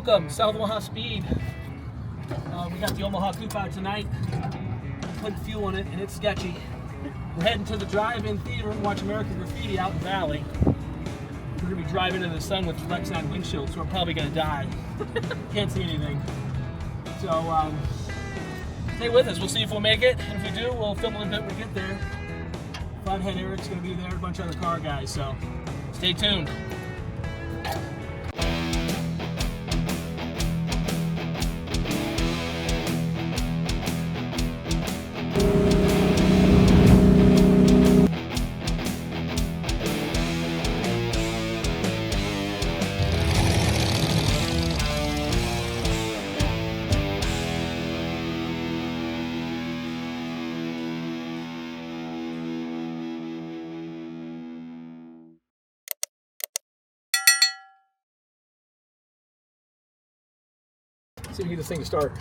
welcome, South Omaha Speed. We got the Omaha coupe out tonight. Putting fuel in it, and it's sketchy. We're heading to the drive-in theater to watch American Graffiti out in the valley. We're gonna be driving into the sun with Lexan windshield, so we're probably gonna die. Can't see anything. So stay with us. We'll see if we'll make it. And if we do, we'll film a little bit when we get there. Flathead Eric's gonna be there, a bunch of other car guys. So stay tuned. See if we get this thing to start.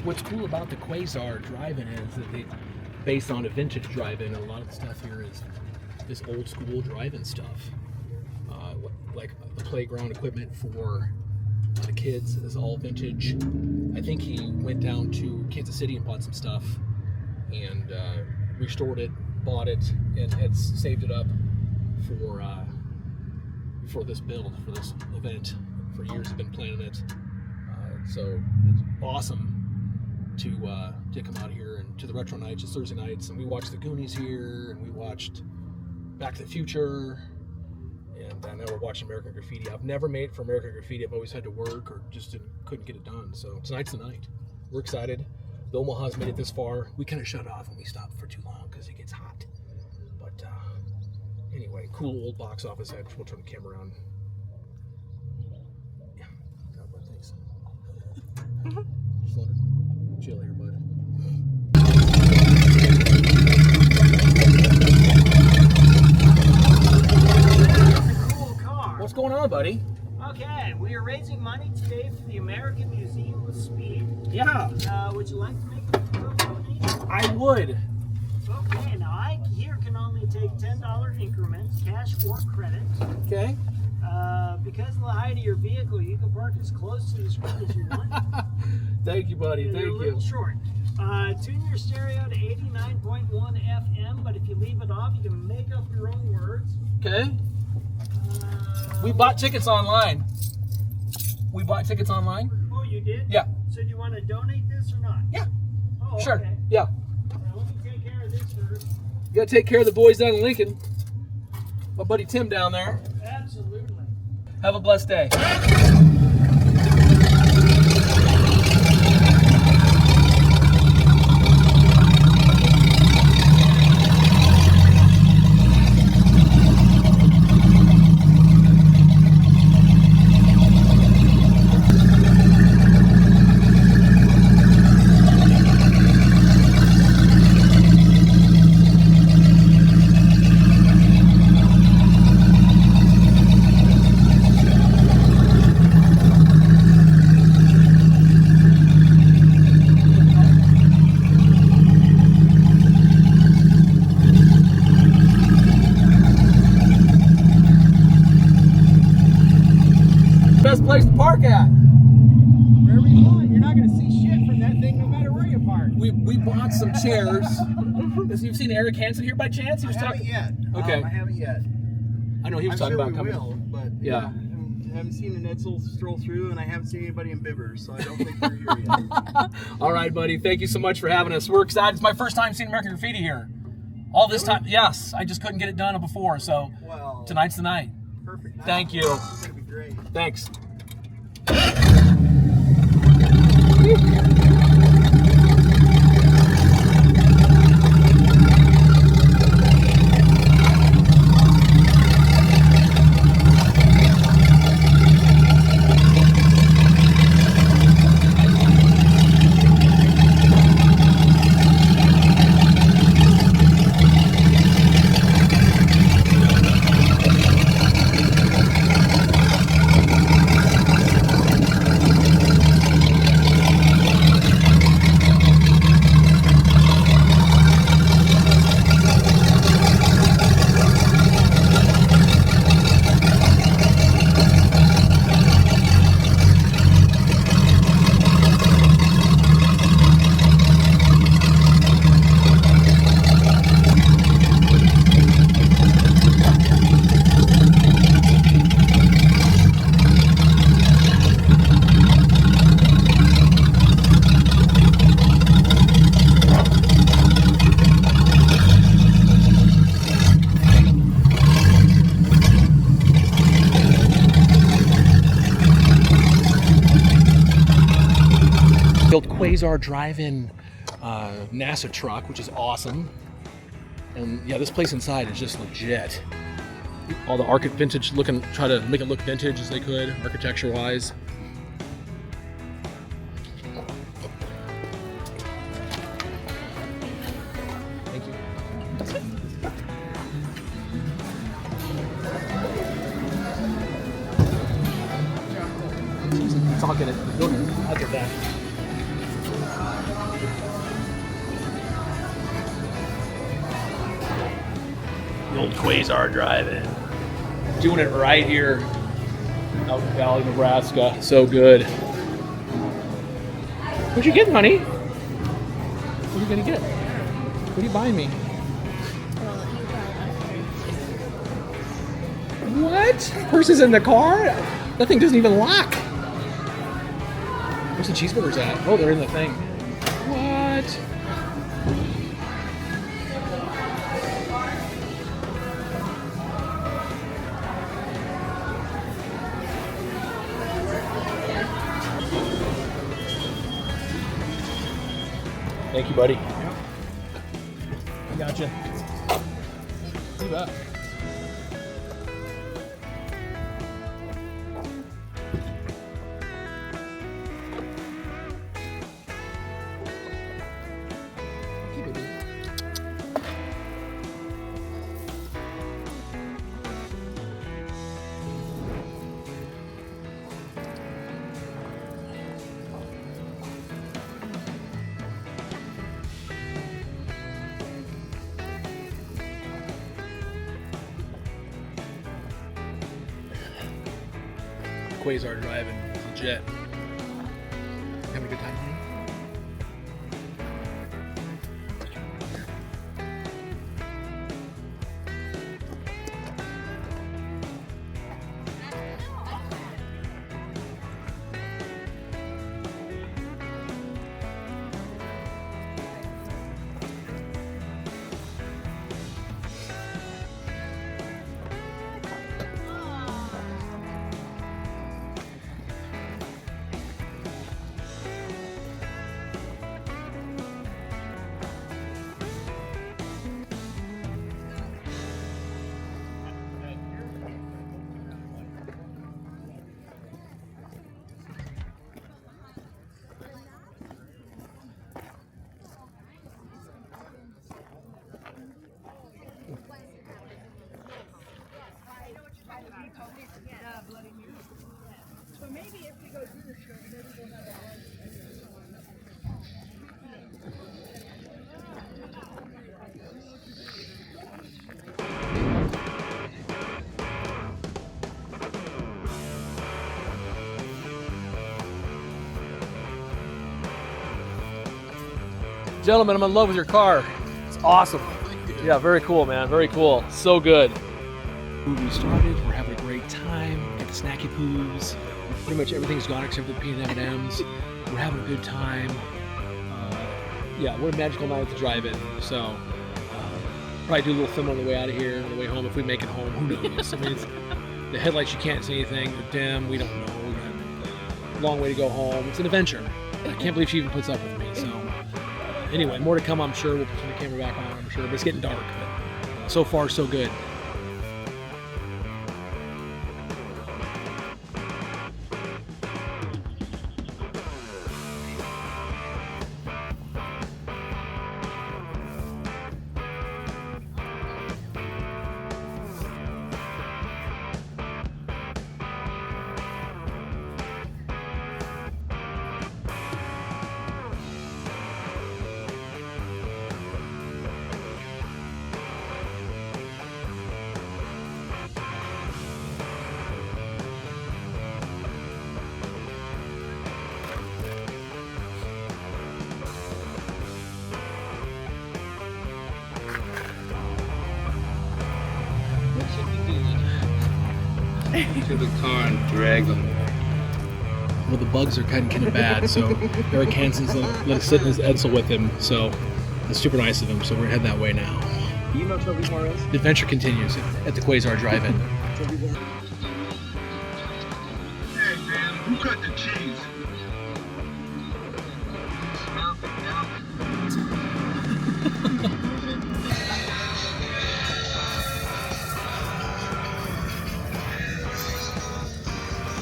What's cool about the Quasar Drive In is that they based on a vintage drive-in. A lot of the stuff here is this old school drive-in stuff, like the playground equipment for the kids is all vintage. I think he went down to Kansas City and bought some stuff and restored it, bought it, and had saved it up for this build, for this event. For years, he's been planning it. So it's awesome to come out here and to the retro nights. It's Thursday nights, and we watched the Goonies here, and we watched Back to the Future, and now we're watching American Graffiti. I've never made it for American Graffiti. I've always had to work or just couldn't get it done. So tonight's the night. We're excited. The Omaha's made it this far. We kind of shut off when we stopped for too long because it gets hot. But anyway, cool old box office. We'll turn the camera around. Yeah, thanks. Just let it chill here, bud. Cool car. What's going on, buddy? Okay, we are raising money today for the American Museum of Speed. Yeah. Would you like to make a donation? I would. Okay, now I here can only take $10 increments, cash or credit. Okay. Because of the height of your vehicle, you can park as close to the screen as you want. Thank you, buddy. Thank You're a little you. short. Tune your stereo to 89.1 FM, but if you leave it off, you can make up your own words. Okay. We bought tickets online. We bought tickets online? Oh, you did? Yeah. So do you want to donate this or not? Yeah. Oh, Sure. okay. Yeah. Now, let me take care of this first. You gotta take care of the boys down in Lincoln. My buddy Tim down there. Absolutely. Have a blessed day. best place to park at? Wherever you want. You're not going to see shit from that thing no matter where you park. We bought some chairs. You've seen Eric Hansen here by chance? He was I haven't yet. Okay. I haven't yet. I know he was I'm talking sure about we coming. will, but Yeah. I haven't seen an Edsel stroll through, and I haven't seen anybody in Bibbers, so I don't think they're here yet. All right, buddy. Thank you so much for having us. We're excited. It's my first time seeing American Graffiti here. All this time, yes. I just couldn't get it done before, so Well, tonight's the night. perfect. Thank you. It's going to be great. Thanks. Built Quasar Drive In NASA truck, which is awesome. And yeah, this place inside is just legit. All the vintage looking, try to make it look vintage as they could, architecture wise. Thank you. It's all good. Look at that. The old Quasar Drive In. Doing it right here out in Valley, Nebraska. So good. What'd you get, honey? What are you gonna get? What are you buying me? What? Purse is in the car? That thing doesn't even lock. Where's the cheeseburgers at? Oh, they're in the thing. What? Thank you, buddy. Yep. I gotcha. You bet. Quasar Drive In legit. Having a good time, honey? So maybe if we go through the show, maybe we'll have a Gentlemen, I'm in love with your car. It's awesome. Yeah, very cool, man. Very cool. So good. We started. We're having a great time. Got the snacky poos. Pretty much everything's gone except for the peanut M&Ms. We're having a good time. Yeah, what a magical night at the drive-in. So, probably do a little film on the way out of here, on the way home. If we make it home, who knows? I mean, the headlights, you can't see anything. They're dim. We don't know. We got a long way to go home. It's an adventure. I can't believe she even puts up with me. So, anyway, more to come, I'm sure. We'll turn the camera back on, I'm sure. But it's getting dark. But so far, so good. To the car and drag them. Well, the bugs are kind of bad, so Eric Hansen's let us sit in his Edsel with him, so that's super nice of him. So we're gonna head that way now. Do you know Toby Morris? The adventure continues at the Quasar Drive In. Hey man, who cut the cheese?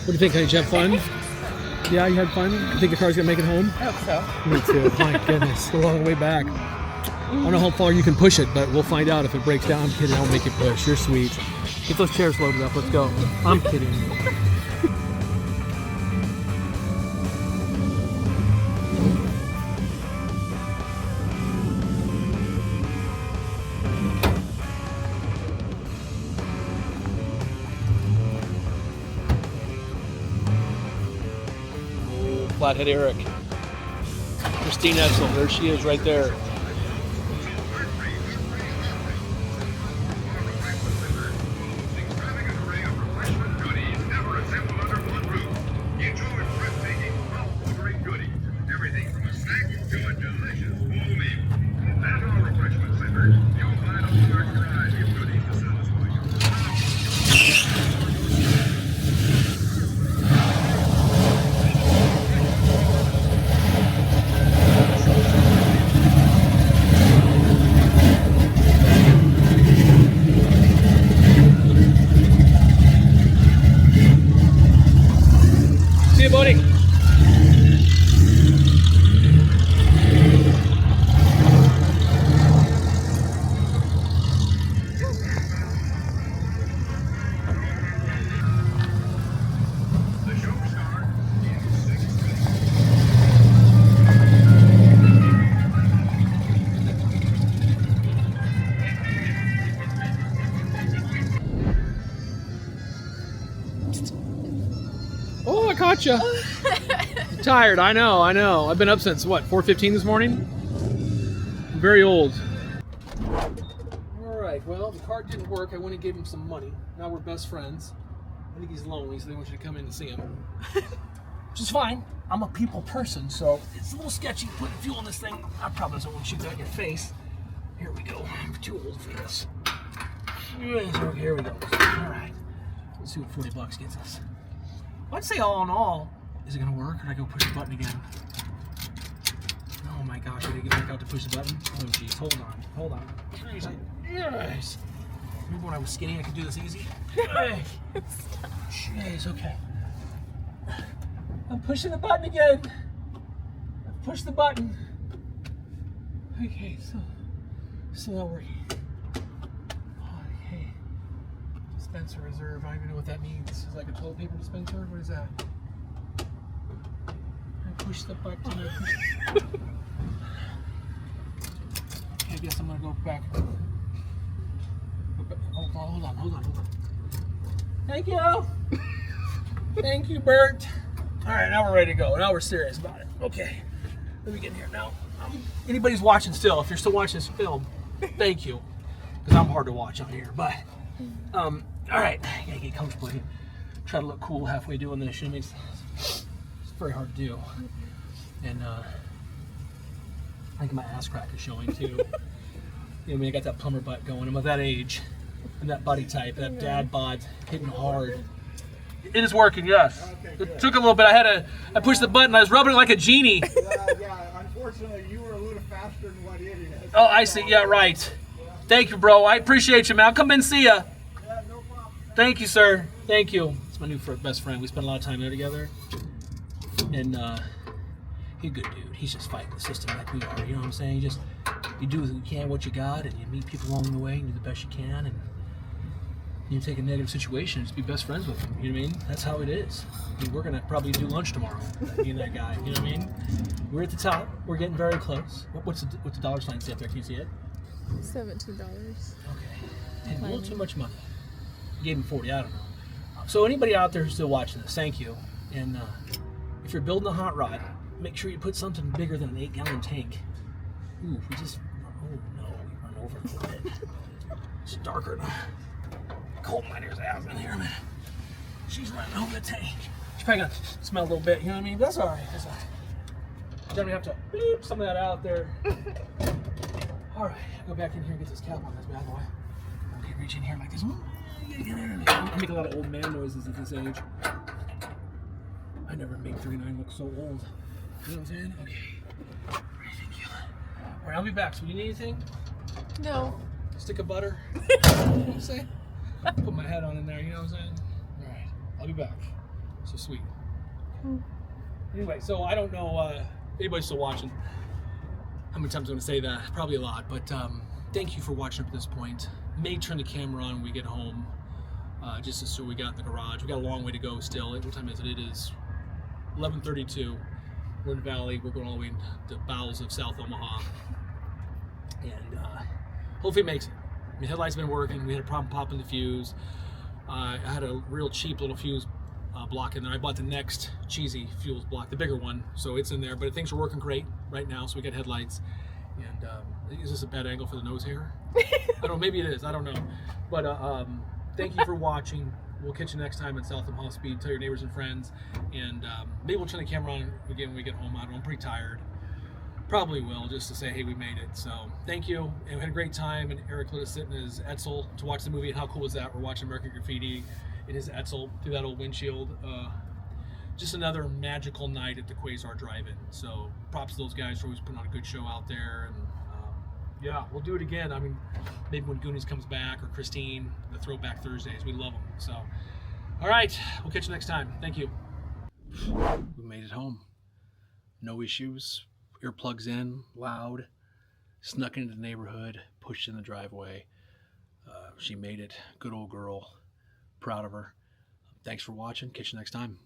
What do you think, honey? Did you have fun? Yeah, you had fun? You think the car's gonna make it home? I hope so. Me too. My goodness, we're all the way back. I don't know how far you can push it, but we'll find out if it breaks down. I'm kidding, I'll make you push. You're sweet. Get those chairs loaded up, let's go. I'm kidding. Flathead Eric. Christine Edsel, there she is right there. See you, buddy. Oh, I caught you. I'm tired. I know. I've been up since what, 4:15 this morning? I'm very old. All right. Well, the card didn't work. I went and gave him some money. Now we're best friends. I think he's lonely, so they want you to come in and see him. Which is fine. I'm a people person, so it's a little sketchy putting fuel in this thing. I probably don't want to shoot that in your face. Here we go. I'm too old for this. Here we go. All right. Let's see what 40 bucks gets us. I'd say all in all, is it gonna work, or did I go push the button again? Oh my gosh, did I get back out to push the button? Oh geez, hold on. Yes. Remember when I was skinny, I could do this easy? Jeez, okay. I'm pushing the button again. I've pushed the button. Okay, still not working. Okay. Dispenser reserve, I don't even know what that means. Is it like a toilet paper dispenser? What is that? I push the button. I guess I'm gonna go back. Hold on. Thank you. Thank you, Bert. All right, now we're ready to go. Now we're serious about it. Okay, let me get in here now. anybody's watching still, if you're still watching this film, thank you, because I'm hard to watch on here. But all right, I gotta get comfortable here. Try to look cool halfway doing this. You know, it's very hard to do, and I think my ass crack is showing too. You know, I mean, I got that plumber butt going. I'm of that age. I'm that buddy type, that dad bod hitting hard. It is working, yes. It took a little bit. I pushed the button. I was rubbing it like a genie. Yeah, unfortunately, you were a little faster than what it is. Oh, I see. Yeah, right. Thank you, bro. I appreciate you, man. I'll come in and see ya. Yeah, no problem. Thank you, sir. Thank you. It's my new best friend. We spent a lot of time there together. And he's a good dude. He's just fighting the system like we are. You know what I'm saying? You do what you can, what you got, and you meet people along the way and do the best you can. And you take a negative situation and just be best friends with them. You know what I mean? That's how it is. I mean, we're going to probably do lunch tomorrow, me and that guy. You know what I mean? We're at the top. We're getting very close. What's the dollar sign say up there? Can you see it? $17. Okay. And a little too much money. You gave him 40, I don't know. So anybody out there who's still watching this, thank you. And if you're building a hot rod, make sure you put something bigger than an 8-gallon tank. Ooh, we run over a little bit. It's darker than coal miner's ass in here, man. She's running over the tank. She's probably gonna smell a little bit, you know what I mean? That's all right. That's all right. Then we have to bleep some of that out there. All right, go back in here and get this cap on this bad boy. Okay, reach in here like this. I make a lot of old man noises at this age. I never make 39 look so old. You know what I'm saying? Okay. All right, thank you. All right, I'll be back. So, you need anything? No. Stick of butter? You know what I'm saying? Put my head on in there, you know what I'm saying? All right, I'll be back. So sweet. Anyway, so I don't know if anybody's still watching. How many times I'm going to say that? Probably a lot, but thank you for watching up to this point. May turn the camera on when we get home, just as soon as we got in the garage. We got a long way to go still. What time is it? It is 11:32. We're in the valley. We're going all the way into the bowels of South Omaha. And hopefully it makes it. I mean, headlights have been working. We had a problem popping the fuse. I had a real cheap little fuse block in there. I bought the next cheesy fuse block, the bigger one, so it's in there. But things are working great right now, so we got headlights. And is this a bad angle for the nose hair? I don't know. Maybe it is. I don't know. But thank you for watching. We'll catch you next time at South Omaha Speed. Tell your neighbors and friends. And maybe we'll turn the camera on again when we get home. I don't know. I'm pretty tired. Probably will, just to say, hey, we made it. So thank you. And we had a great time. And Eric let us sit in his Edsel to watch the movie. And how cool was that? We're watching American Graffiti in his Edsel through that old windshield. Just another magical night at the Quasar Drive In. So props to those guys for always putting on a good show out there. And yeah, we'll do it again. I mean, maybe when Goonies comes back, or Christine, the Throwback Thursdays. We love them. So, all right, we'll catch you next time. Thank you. We made it home. No issues. Earplugs in, loud. Snuck into the neighborhood, pushed in the driveway. She made it. Good old girl. Proud of her. Thanks for watching. Catch you next time.